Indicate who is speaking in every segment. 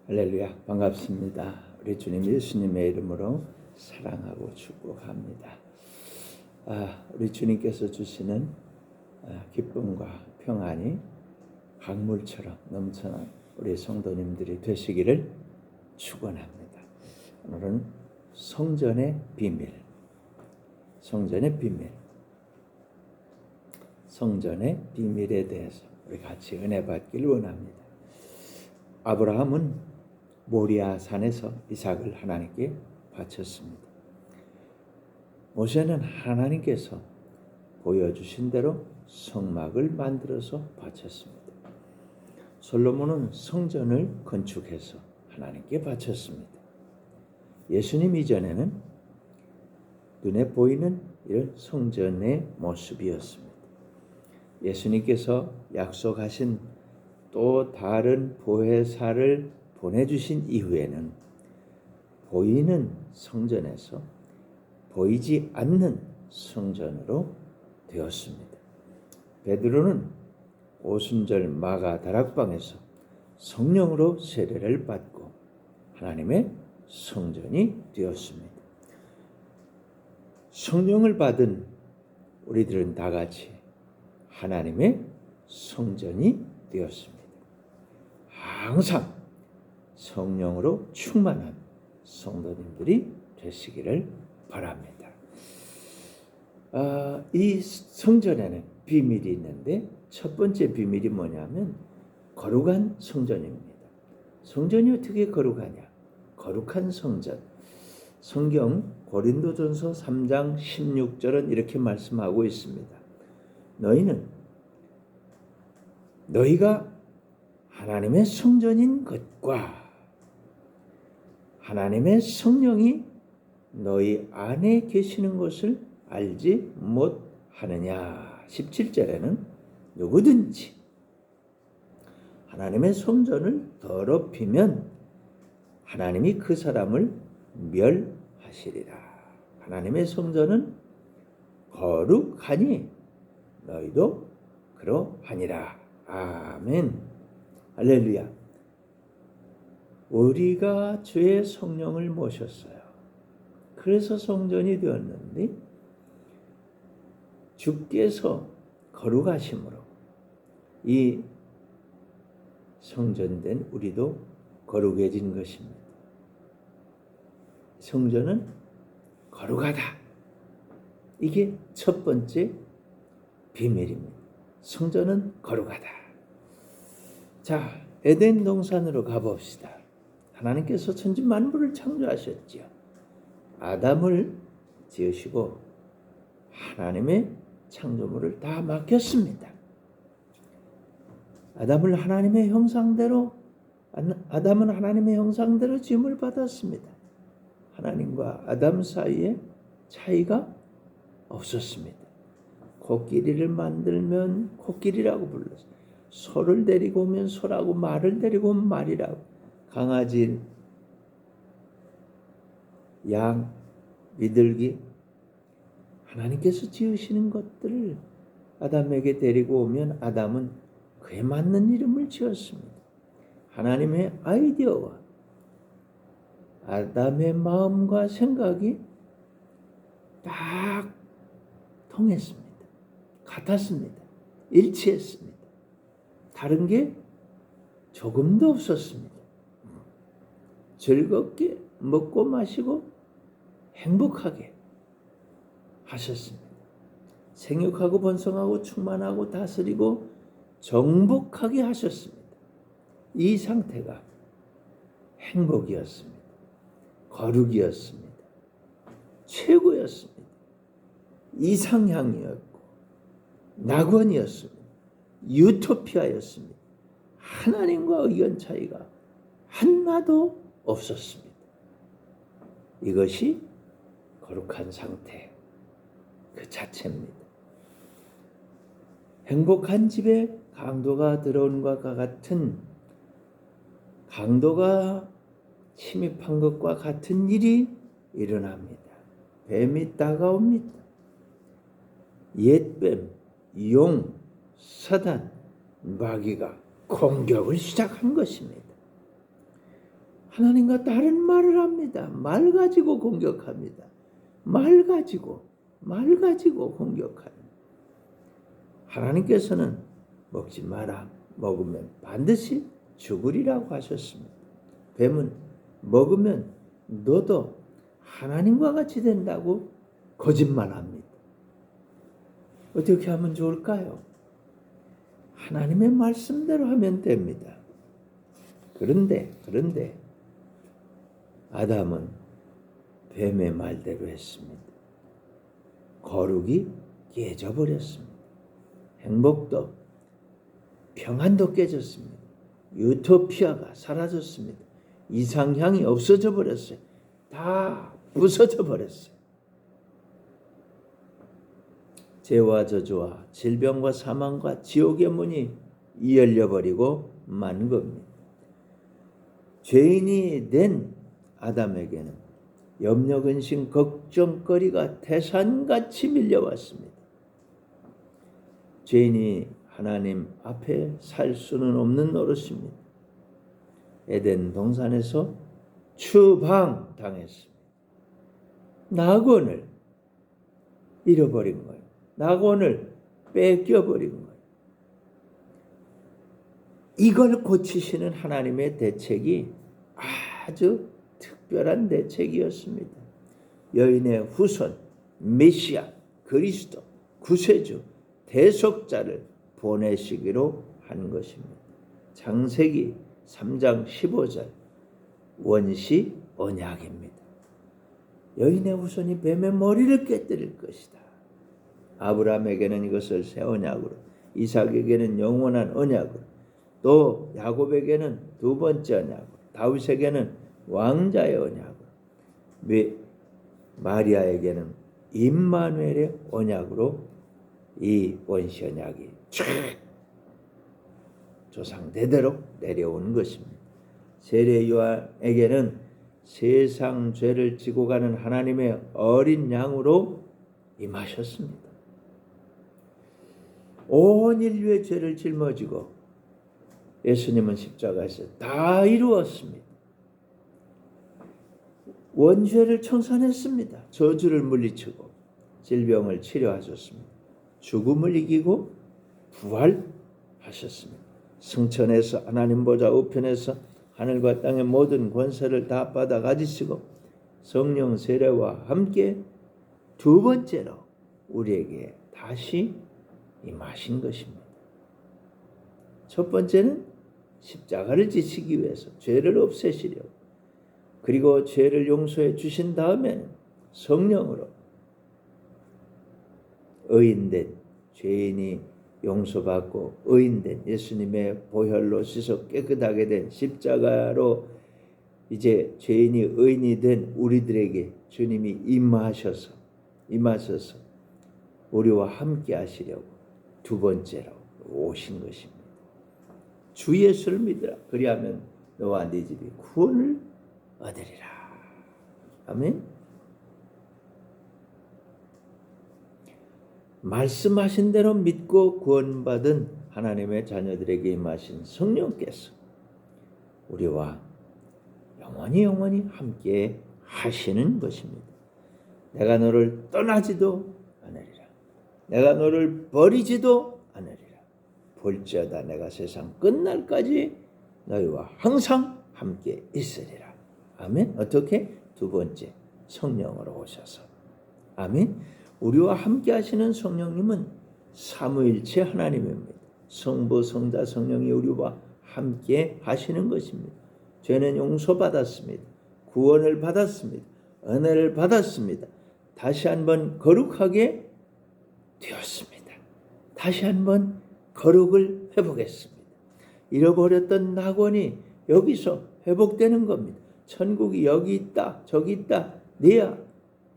Speaker 1: 할렐루야, 반갑습니다. 우리 주님 예수님의 이름으로 사랑하고 축복합니다. 우리 주님께서 주시는 기쁨과 평안이 강물처럼 넘쳐난 우리 성도님들이 되시기를 축원합니다. 오늘은 성전의 비밀, 성전의 비밀에 대해서 우리 같이 은혜 받기를 원합니다. 아브라함은 모리아 산에서 이삭을 하나님께 바쳤습니다. 모세는 하나님께서 보여주신 대로 성막을 만들어서 바쳤습니다. 솔로몬은 성전을 건축해서 하나님께 바쳤습니다. 예수님 이전에는 눈에 보이는 이런 성전의 모습이었습니다. 예수님께서 약속하신 또 다른 보혜사를 보내주신 이후에는 보이는 성전에서 보이지 않는 성전으로 되었습니다. 베드로는 오순절 마가 다락방에서 성령으로 세례를 받고 하나님의 성전이 되었습니다. 성령을 받은 우리들은 다 같이 하나님의 성전이 되었습니다. 항상 성령으로 충만한 성도님들이 되시기를 바랍니다. 이 성전에는 비밀이 있는데 첫 번째 비밀이 뭐냐면 거룩한 성전입니다. 성전이 어떻게 거룩하냐? 거룩한 성전. 성경 고린도전서 3장 16절은 이렇게 말씀하고 있습니다. 너희가 하나님의 성전인 것과 하나님의 성령이 너희 안에 계시는 것을 알지 못하느냐. 17절에는 누구든지 하나님의 성전을 더럽히면 하나님이 그 사람을 멸하시리라. 하나님의 성전은 거룩하니 너희도 그러하니라. 아멘. 할렐루야. 우리가 주의 성령을 모셨어요. 그래서 성전이 되었는데 주께서 거룩하심으로 이 성전된 우리도 거룩해진 것입니다. 성전은 거룩하다. 이게 첫 번째 비밀입니다. 성전은 거룩하다. 자, 에덴 동산으로 가봅시다. 하나님께서 천지 만물을 창조하셨지요. 아담을 지으시고 하나님의 창조물을 다 맡겼습니다. 아담은 하나님의 형상대로 지음을 받았습니다. 하나님과 아담 사이에 차이가 없었습니다. 코끼리를 만들면 코끼리라고 불렀어요. 소를 데리고 오면 소라고, 말을 데리고 오면 말이라고. 강아지, 양, 비둘기, 하나님께서 지으시는 것들을 아담에게 데리고 오면 아담은 그에 맞는 이름을 지었습니다. 하나님의 아이디어와 아담의 마음과 생각이 딱 통했습니다. 같았습니다. 일치했습니다. 다른 게 조금도 없었습니다. 즐겁게 먹고 마시고 행복하게 하셨습니다. 생육하고 번성하고 충만하고 다스리고 정복하게 하셨습니다. 이 상태가 행복이었습니다. 거룩이었습니다. 최고였습니다. 이상향이었고 낙원이었습니다. 유토피아였습니다. 하나님과 의견 차이가 하나도 없었습니다. 이것이 거룩한 상태 그 자체입니다. 행복한 집에 강도가 들어온 것과 같은, 강도가 침입한 것과 같은 일이 일어납니다. 뱀이 다가옵니다. 옛뱀, 용, 사단, 마귀가 공격을 시작한 것입니다. 하나님과 다른 말을 합니다. 말 가지고 공격합니다. 말 가지고 공격하는. 하나님께서는 먹지 마라. 먹으면 반드시 죽으리라고 하셨습니다. 뱀은 먹으면 너도 하나님과 같이 된다고 거짓말합니다. 어떻게 하면 좋을까요? 하나님의 말씀대로 하면 됩니다. 그런데 아담은 뱀의 말대로 했습니다. 거룩이 깨져버렸습니다. 행복도 평안도 깨졌습니다. 유토피아가 사라졌습니다. 이상향이 없어져 버렸어요. 다 부서져 버렸어요. 죄와 저주와 질병과 사망과 지옥의 문이 열려버리고 만 겁니다. 죄인이 된 아담에게는 염려, 근심, 걱정거리가 태산같이 밀려왔습니다. 죄인이 하나님 앞에 살 수는 없는 노릇입니다. 에덴 동산에서 추방당했습니다. 낙원을 잃어버린 거예요. 낙원을 뺏겨버린 거예요. 이걸 고치시는 하나님의 대책이 아주 특별한 대책이었습니다. 여인의 후손, 메시아, 그리스도, 구세주, 대속자를 보내시기로 한 것입니다. 창세기 3장 15절 원시 언약입니다. 여인의 후손이 뱀의 머리를 깨뜨릴 것이다. 아브라함에게는 이것을 새 언약으로, 이삭에게는 영원한 언약으로, 또 야곱에게는 두 번째 언약으로, 다윗에게는 왕자의 언약으로, 마리아에게는 임마누엘의 언약으로 이 원시 언약이 쭉 조상 대대로 내려온 것입니다. 세례 요한에게는 세상 죄를 지고 가는 하나님의 어린 양으로 임하셨습니다. 온 인류의 죄를 짊어지고 예수님은 십자가에서 다 이루었습니다. 원죄를 청산했습니다. 저주를 물리치고 질병을 치료하셨습니다. 죽음을 이기고 부활하셨습니다. 승천해서 하나님 보좌 우편에서 하늘과 땅의 모든 권세를 다 받아 가지시고 성령 세례와 함께 두 번째로 우리에게 다시 임하신 것입니다. 첫 번째는 십자가를 지시기 위해서 죄를 없애시려고, 그리고 죄를 용서해 주신 다음에는 성령으로 의인된 죄인이 용서받고 의인된 예수님의 보혈로 씻어 깨끗하게 된 십자가로 이제 죄인이 의인이 된 우리들에게 주님이 임하셔서 우리와 함께 하시려고 두 번째로 오신 것입니다. 주 예수를 믿으라. 그리하면 너와 네 집이 구원을 얻으리라. 아멘. 말씀하신 대로 믿고 구원받은 하나님의 자녀들에게 임하신 성령께서 우리와 영원히 함께 하시는 것입니다. 내가 너를 떠나지도 않으리라. 내가 너를 버리지도 않으리라. 볼지어다 내가 세상 끝날까지 너희와 항상 함께 있으리라. 아멘. 어떻게? 두 번째, 성령으로 오셔서. 아멘. 우리와 함께 하시는 성령님은 삼위일체 하나님입니다. 성부, 성자, 성령이 우리와 함께 하시는 것입니다. 죄는 용서받았습니다. 구원을 받았습니다. 은혜를 받았습니다. 다시 한번 거룩하게 되었습니다. 다시 한번 거룩을 회복했습니다. 잃어버렸던 낙원이 여기서 회복되는 겁니다. 천국이 여기 있다, 저기 있다, 내야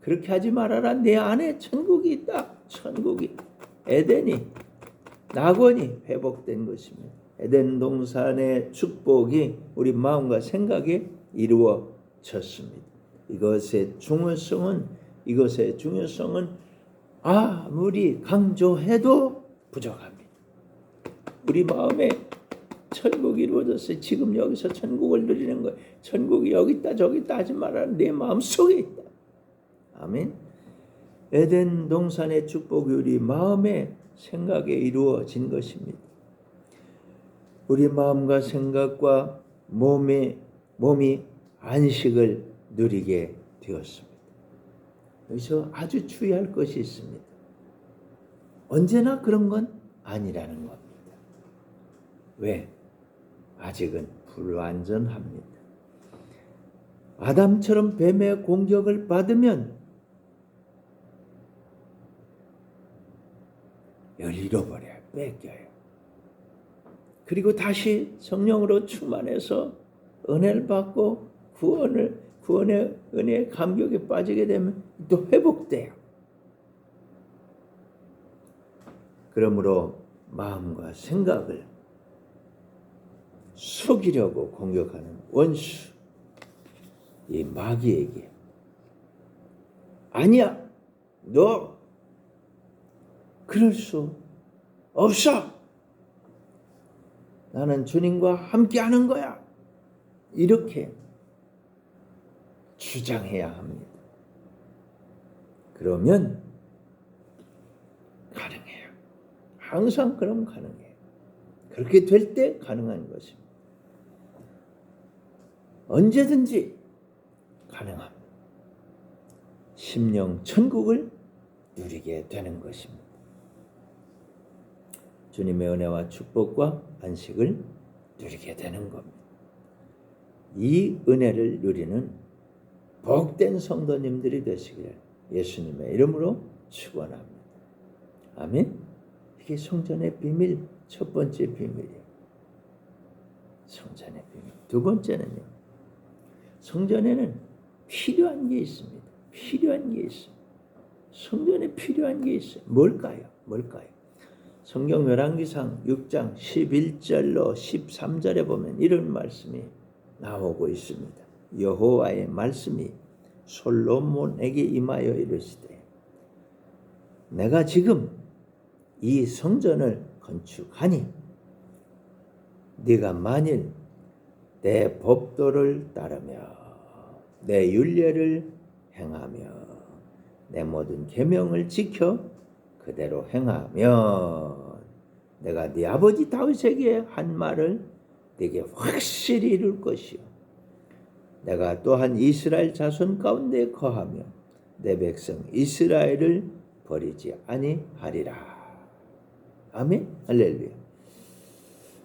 Speaker 1: 그렇게 하지 말아라. 내 안에 천국이 있다. 천국이, 에덴이, 낙원이 회복된 것입니다. 에덴 동산의 축복이 우리 마음과 생각에 이루어졌습니다. 이것의 중요성은 아무리 강조해도 부족합니다. 우리 마음에 천국이 이루어졌어요. 지금 여기서 천국을 누리는 거예요. 천국이 여기 있다 저기 있다 하지 말아. 내 마음속에 있다. 아멘. 에덴 동산의 축복이 우리 마음의 생각에 이루어진 것입니다. 우리 마음과 생각과 몸이 안식을 누리게 되었습니다. 여기서 아주 주의할 것이 있습니다. 언제나 그런 건 아니라는 겁니다. 왜? 아직은 불완전합니다. 아담처럼 뱀의 공격을 받으면 이걸 잃어버려요. 뺏겨요. 그리고 다시 성령으로 충만해서 은혜를 받고 구원의 은혜의 감격에 빠지게 되면 또 회복돼요. 그러므로 마음과 생각을 속이려고 공격하는 원수, 이 마귀에게 아니야, 너 그럴 수 없어. 나는 주님과 함께하는 거야. 이렇게 주장해야 합니다. 그러면 가능해요. 항상 그럼 가능해요. 그렇게 될 때 가능한 것입니다. 언제든지 가능합니다. 심령 천국을 누리게 되는 것입니다. 주님의 은혜와 축복과 안식을 누리게 되는 겁니다. 이 은혜를 누리는 복된 성도님들이 되시기를 예수님의 이름으로 축원합니다. 아멘. 이게 성전의 비밀, 첫 번째 비밀이에요. 성전의 비밀. 두 번째는요. 성전에는 필요한 게 있습니다. 필요한 게 있어요. 성전에 필요한 게 있어요. 뭘까요? 성경 열왕기상 6장 11절로 13절에 보면 이런 말씀이 나오고 있습니다. 여호와의 말씀이 솔로몬에게 임하여 이르시되 내가 지금 이 성전을 건축하니 네가 만일 내 법도를 따르며 내 율례를 행하며 내 모든 계명을 지켜 그대로 행하면 내가 네 아버지 다윗에게 한 말을 네게 확실히 이룰 것이요 내가 또한 이스라엘 자손 가운데 거하며 내 백성 이스라엘을 버리지 아니하리라. 아멘. 할렐루야.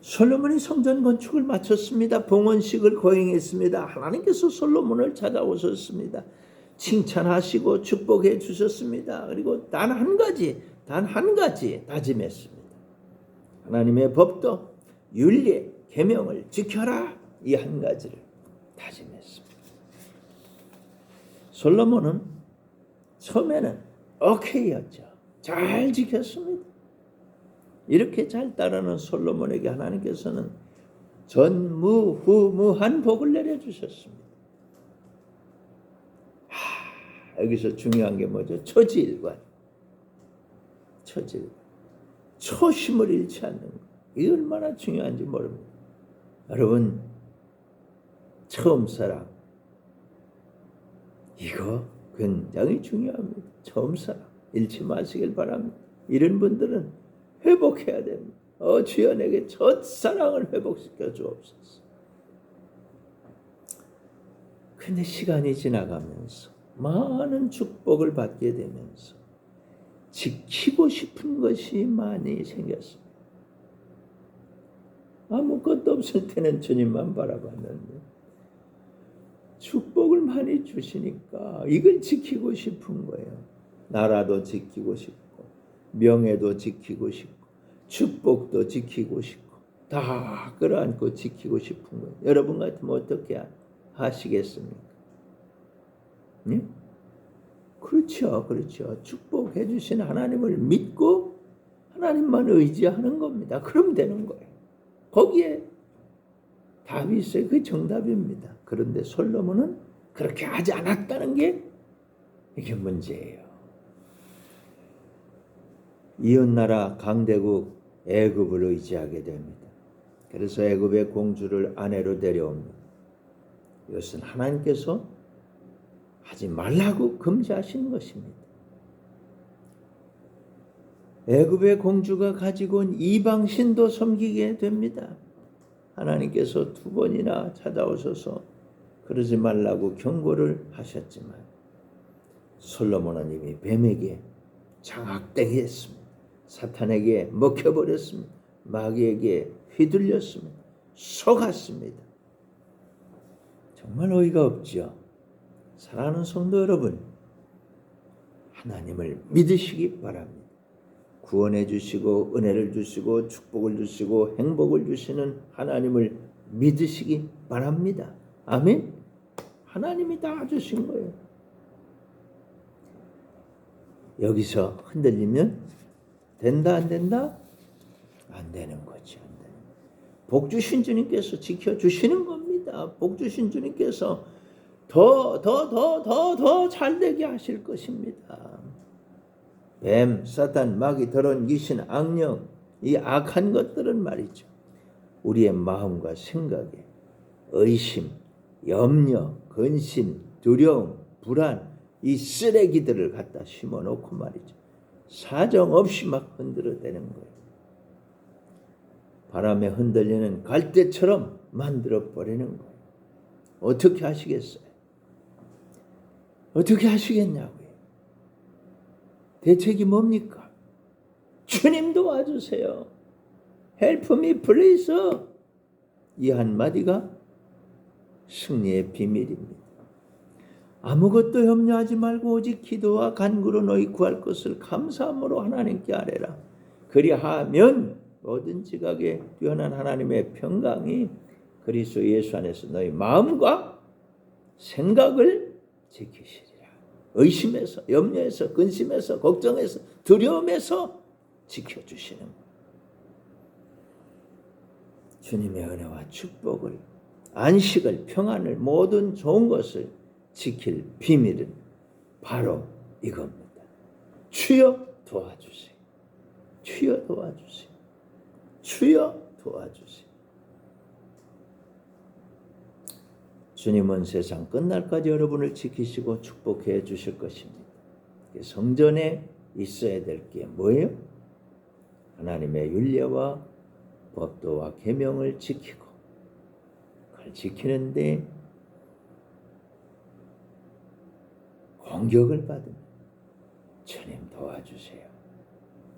Speaker 1: 솔로몬이 성전 건축을 마쳤습니다. 봉헌식을 거행했습니다. 하나님께서 솔로몬을 찾아오셨습니다. 칭찬하시고 축복해 주셨습니다. 그리고 단 한 가지 다짐했습니다. 하나님의 법도 율례 계명을 지켜라. 이 한 가지를 다짐했습니다. 솔로몬은 처음에는 오케이였죠. 잘 지켰습니다. 이렇게 잘 따르는 솔로몬에게 하나님께서는 전무후무한 복을 내려주셨습니다. 여기서 중요한 게 뭐죠? 초지일관. 초심을 잃지 않는 것. 이게 얼마나 중요한지 모릅니다. 여러분, 처음 사랑. 이거 굉장히 중요합니다. 처음 사랑. 잃지 마시길 바랍니다. 이런 분들은 회복해야 됩니다. 주여 내게 첫사랑을 회복시켜 주옵소서. 근데 시간이 지나가면서 많은 축복을 받게 되면서 지키고 싶은 것이 많이 생겼습니다. 아무것도 없을 때는 주님만 바라봤는데 축복을 많이 주시니까 이걸 지키고 싶은 거예요. 나라도 지키고 싶고 명예도 지키고 싶고 축복도 지키고 싶고 다 끌어안고 지키고 싶은 거예요. 여러분 같으면 어떻게 하시겠습니까? 네? 그렇죠. 축복해 주신 하나님을 믿고 하나님만 의지하는 겁니다. 그럼 되는 거예요. 거기에 다윗의 그 정답입니다. 그런데 솔로몬은 그렇게 하지 않았다는 게 이게 문제예요. 이웃나라 강대국 애굽을 의지하게 됩니다. 그래서 애굽의 공주를 아내로 데려옵니다. 이것은 하나님께서 하지 말라고 금지하신 것입니다. 애굽의 공주가 가지고 온 이방 신도 섬기게 됩니다. 하나님께서 2번이나 찾아오셔서 그러지 말라고 경고를 하셨지만 솔로몬은 이미 뱀에게 장악당했습니다. 사탄에게 먹혀버렸습니다. 마귀에게 휘둘렸습니다. 속았습니다. 정말 어이가 없지요. 사랑하는 성도 여러분, 하나님을 믿으시기 바랍니다. 구원해 주시고 은혜를 주시고 축복을 주시고 행복을 주시는 하나님을 믿으시기 바랍니다. 아멘. 하나님이 다 주신 거예요. 여기서 흔들리면 된다 안 된다? 안 되는 거죠. 안 되는. 복 주신 주님께서 지켜주시는 겁니다. 복 주신 주님께서 더 잘되게 하실 것입니다. 뱀, 사탄, 마귀, 더러운 귀신, 악령, 이 악한 것들은 말이죠. 우리의 마음과 생각에 의심, 염려, 근심, 두려움, 불안, 이 쓰레기들을 갖다 심어놓고 말이죠. 사정없이 막 흔들어대는 거예요. 바람에 흔들리는 갈대처럼 만들어버리는 거예요. 어떻게 하시겠어요? 어떻게 하시겠냐고요. 대책이 뭡니까? 주님 도와주세요. Help me please. 이 한마디가 승리의 비밀입니다. 아무것도 염려하지 말고 오직 기도와 간구로 너희 구할 것을 감사함으로 하나님께 아뢰라. 그리하면 모든 지각에 뛰어난 하나님의 평강이 그리스도 예수 안에서 너희 마음과 생각을 지키시리라. 의심에서, 염려에서, 근심에서, 걱정에서, 두려움에서 지켜주시는 것. 주님의 은혜와 축복을, 안식을, 평안을, 모든 좋은 것을 지킬 비밀은 바로 이겁니다. 주여 도와주세요. 주여 도와주세요. 주여 도와주세요. 주님은 세상 끝날까지 여러분을 지키시고 축복해 주실 것입니다. 성전에 있어야 될 게 뭐예요? 하나님의 율례와 법도와 계명을 지키고 그걸 지키는데 공격을 받으면 주님 도와주세요.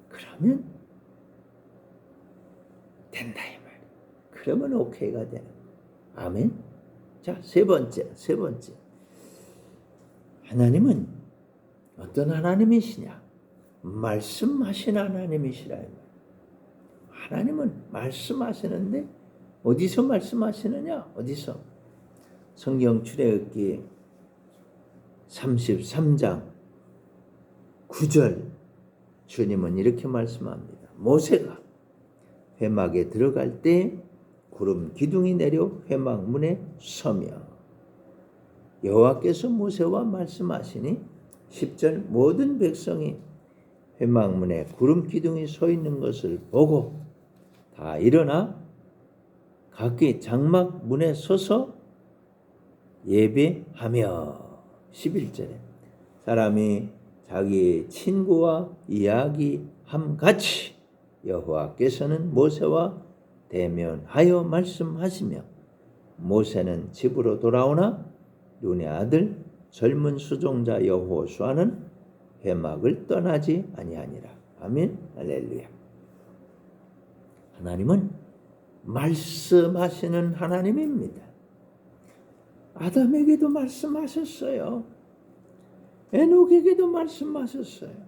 Speaker 1: 그러면 된다 이 말. 그러면 오케이가 되는 거예요. 아멘. 자, 세 번째. 하나님은 어떤 하나님이시냐? 말씀하신 하나님이시라. 하나님은 말씀하시는데 어디서 말씀하시느냐? 어디서? 성경 출애굽기 33장 9절 주님은 이렇게 말씀합니다. 모세가 회막에 들어갈 때 구름 기둥이 내려 회막 문에 서며 여호와께서 모세와 말씀하시니 10절 모든 백성이 회막 문에 구름 기둥이 서 있는 것을 보고 다 일어나 각기 장막 문에 서서 예배하며 11절에 사람이 자기 친구와 이야기함같이 여호와께서는 모세와 대면하여 말씀하시며 모세는 집으로 돌아오나 눈의 아들 젊은 수종자 여호수아는 회막을 떠나지 아니하니라. 아멘. 할렐루야. 하나님은 말씀하시는 하나님입니다. 아담에게도 말씀하셨어요. 에녹에게도 말씀하셨어요.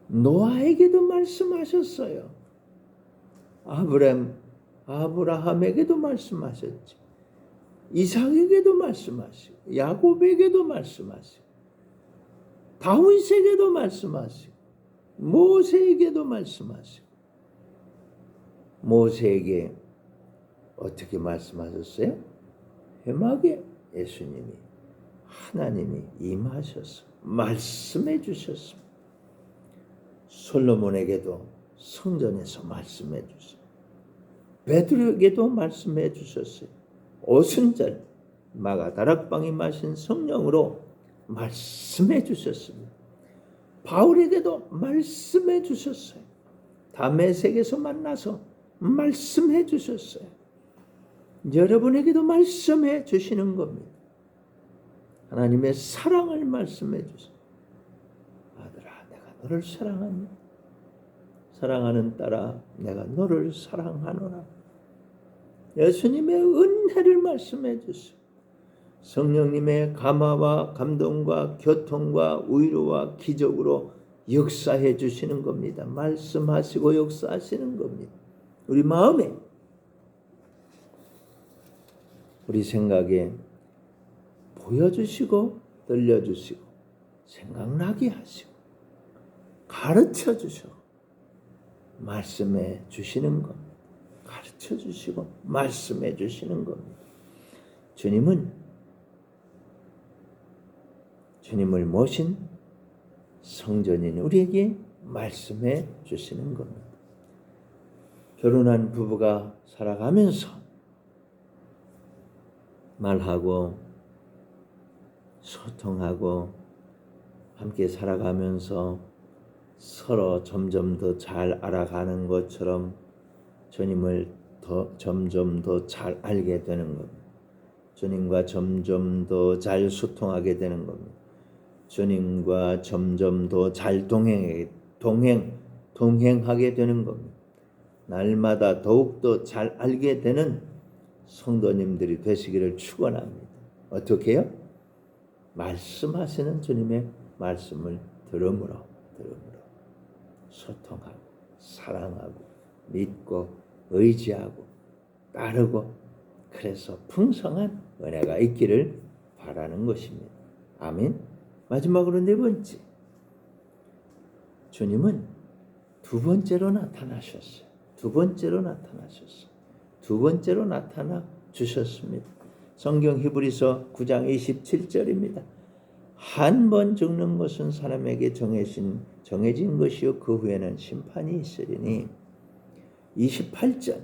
Speaker 1: 노아에게도 말씀하셨어요. 아브라함에게도 말씀하셨죠. 이삭에게도 말씀하시고 야곱에게도 말씀하시고 다윗에게도 말씀하시고 모세에게도 말씀하시고 모세에게 어떻게 말씀하셨어요? 회막에 예수님이 하나님이 임하셔서 말씀해 주셨습니다. 솔로몬에게도 성전에서 말씀해 주셨습니다. 베드로에게도 말씀해 주셨어요. 오순절 마가다락방이 마신 성령으로 말씀해 주셨습니다. 바울에게도 말씀해 주셨어요. 다메섹에서 만나서 말씀해 주셨어요. 여러분에게도 말씀해 주시는 겁니다. 하나님의 사랑을 말씀해 주세요. 아들아, 내가 너를 사랑하니 사랑하는 딸아, 내가 너를 사랑하노라. 예수님의 은혜를 말씀해 주세요. 성령님의 감화와 감동과 교통과 위로와 기적으로 역사해 주시는 겁니다. 말씀하시고 역사하시는 겁니다. 우리 마음에, 우리 생각에 보여주시고 들려주시고 생각나게 하시고 가르쳐 주시고 말씀해 주시는 겁니다. 가르쳐 주시고 말씀해 주시는 겁니다. 주님을 모신 성전인 우리에게 말씀해 주시는 겁니다. 결혼한 부부가 살아가면서 말하고 소통하고 함께 살아가면서 서로 점점 더 잘 알아가는 것처럼 주님을 점점 더 잘 알게 되는 겁니다. 주님과 점점 더 잘 소통하게 되는 겁니다. 주님과 점점 더 잘 동행하게 되는 겁니다. 날마다 더욱더 잘 알게 되는 성도님들이 되시기를 축원합니다. 어떻게 해요? 말씀하시는 주님의 말씀을 들음으로 소통하고 사랑하고 믿고 의지하고 따르고 그래서 풍성한 은혜가 있기를 바라는 것입니다. 아멘. 마지막으로 네 번째, 주님은 두 번째로 나타나셨어요. 두 번째로 나타나 주셨습니다. 성경 히브리서 9장 27절입니다. 한 번 죽는 것은 사람에게 정해진 것이요 그 후에는 심판이 있으리니 28절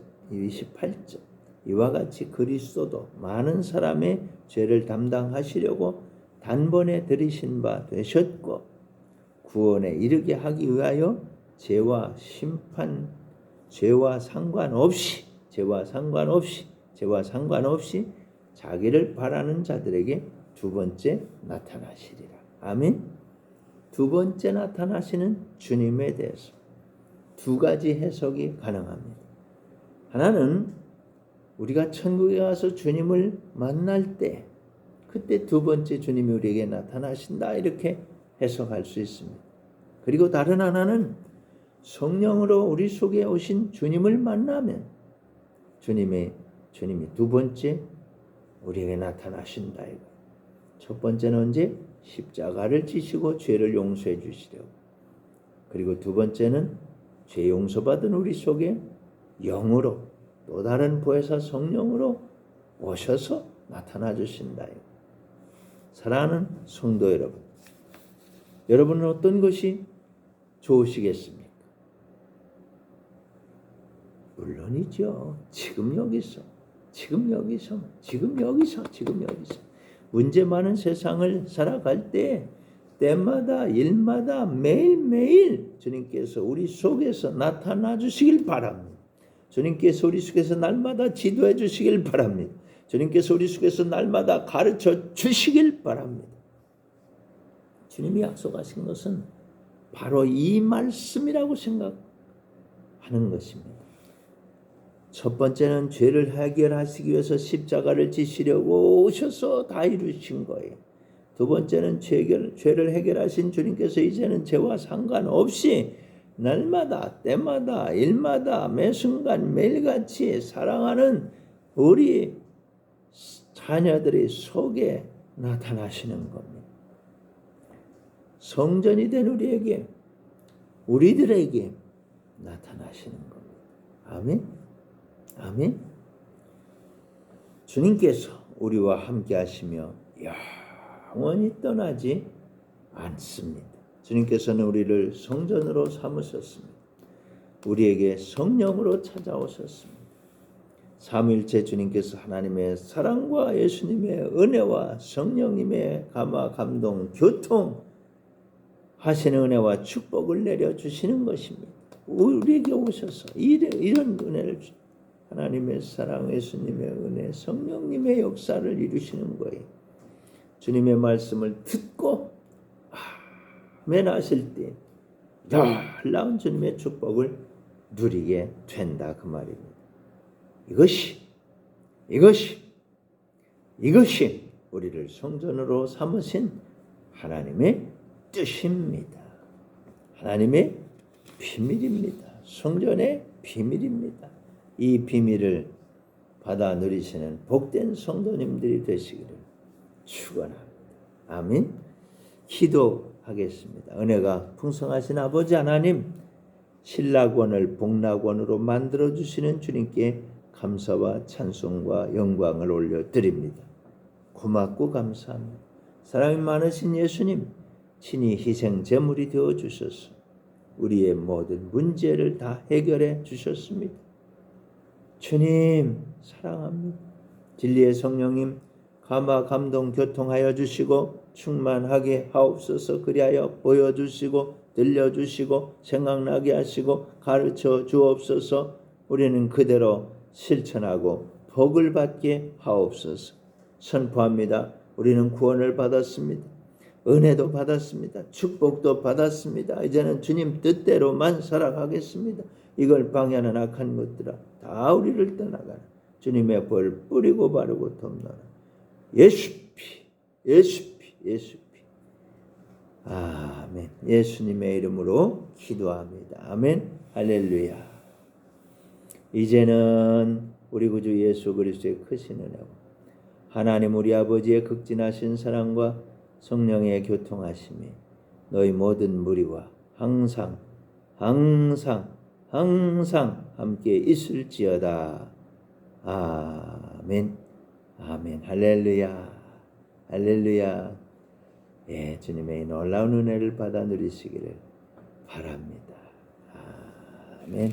Speaker 1: 이와 같이 그리스도도 많은 사람의 죄를 담당하시려고 단번에 들이신 바 되셨고 구원에 이르게 하기 위하여 죄와 상관없이 자기를 바라는 자들에게 두 번째 나타나시리라. 아멘. 두 번째 나타나시는 주님에 대해서 두 가지 해석이 가능합니다. 하나는 우리가 천국에 가서 주님을 만날 때 그때 두 번째 주님이 우리에게 나타나신다 이렇게 해석할 수 있습니다. 그리고 다른 하나는 성령으로 우리 속에 오신 주님을 만나면 주님이 두 번째 우리에게 나타나신다. 첫 번째는 언제? 십자가를 지시고 죄를 용서해 주시려고. 그리고 두 번째는 죄 용서받은 우리 속에 영으로 또 다른 보혜사 성령으로 오셔서 나타나 주신다. 사랑하는 성도 여러분, 여러분은 어떤 것이 좋으시겠습니까? 물론이죠. 지금 여기서 문제 많은 세상을 살아갈 때 때마다 일마다 매일매일 주님께서 우리 속에서 나타나 주시길 바랍니다. 주님께서 우리 속에서 날마다 지도해 주시길 바랍니다. 주님께서 우리 속에서 날마다 가르쳐 주시길 바랍니다. 주님이 약속하신 것은 바로 이 말씀이라고 생각하는 것입니다. 첫 번째는 죄를 해결하시기 위해서 십자가를 지시려고 오셔서 다 이루신 거예요. 두 번째는 죄를 해결하신 주님께서 이제는 죄와 상관없이 날마다 때마다 일마다 매 순간 매일같이 사랑하는 우리 자녀들의 속에 나타나시는 겁니다. 성전이 된 우리들에게 나타나시는 겁니다. 아멘. 아멘. 주님께서 우리와 함께 하시며 영원히 떠나지 않습니다. 주님께서는 우리를 성전으로 삼으셨습니다. 우리에게 성령으로 찾아오셨습니다. 삼위일체 주님께서 하나님의 사랑과 예수님의 은혜와 성령님의 감화 감동 교통 하시는 은혜와 축복을 내려주시는 것입니다. 우리에게 오셔서 이런 은혜를 하나님의 사랑, 예수님의 은혜, 성령님의 역사를 이루시는 거예요. 주님의 말씀을 듣고 아멘 하실 때 놀라운 주님의 축복을 누리게 된다 그 말입니다. 이것이 우리를 성전으로 삼으신 하나님의 뜻입니다. 하나님의 비밀입니다. 성전의 비밀입니다. 이 비밀을 받아 누리시는 복된 성도님들이 되시기를 축원합니다. 아멘. 기도하겠습니다. 은혜가 풍성하신 아버지 하나님, 신락원을 복락원으로 만들어 주시는 주님께 감사와 찬송과 영광을 올려드립니다. 고맙고 감사합니다. 사랑이 많으신 예수님, 친히 희생 제물이 되어 주셔서 우리의 모든 문제를 다 해결해 주셨습니다. 주님 사랑합니다. 진리의 성령님 감화 감동 교통하여 주시고 충만하게 하옵소서. 그리하여 보여주시고 들려주시고 생각나게 하시고 가르쳐 주옵소서. 우리는 그대로 실천하고 복을 받게 하옵소서. 선포합니다. 우리는 구원을 받았습니다. 은혜도 받았습니다. 축복도 받았습니다. 이제는 주님 뜻대로만 살아가겠습니다. 이걸 방해하는 악한 것들아 다 우리를 떠나가라. 주님의 벌 뿌리고 바르고 돕노라. 예수 피. 아멘. 예수님의 이름으로 기도합니다. 아멘. 할렐루야. 이제는 우리 구주 예수 그리스도의 크신 은혜와 하나님 우리 아버지의 극진하신 사랑과 성령의 교통하심이 너희 모든 무리와 항상 함께 있을지어다. 아멘. 할렐루야. 예, 주님의 놀라운 은혜를 받아 누리시기를 바랍니다. 아멘.